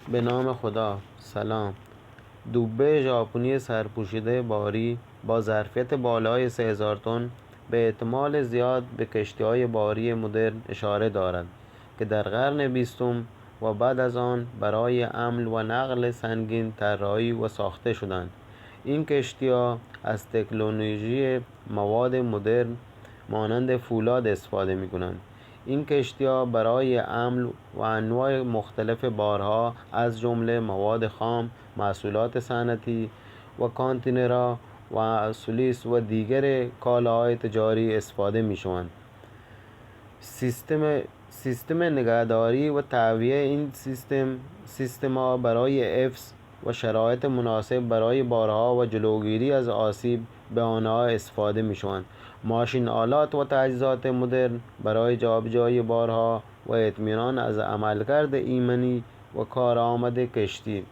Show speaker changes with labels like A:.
A: به نام خدا. سلام. دوبه ژاپنی سرپوشیده باری با ظرفیت بالای 3000 تن به احتمال زیاد به کشتی‌های باری مدرن اشاره دارد که در قرن 20 و بعد از آن برای حمل و نقل سنگین طراحی و ساخته شدند. این کشتی‌ها از تکنولوژی مواد مدرن مانند فولاد استفاده می‌کنند. این کشتی‌ها برای حمل و انواع مختلف بارها از جمله مواد خام، محصولات صنعتی و کانتینرها و سولیس و دیگر کالاهای تجاری استفاده می‌شوند. سیستم نگهداری و تهویه این سیستم‌ها برای حفظ و شرایط مناسب برای بارها و جلوگیری از آسیب به آنها استفاده می‌شوند. ماشین آلات و تجهیزات مدرن برای جابجایی بارها و اطمینان از عملکرد ایمنی و کارآمد کشتی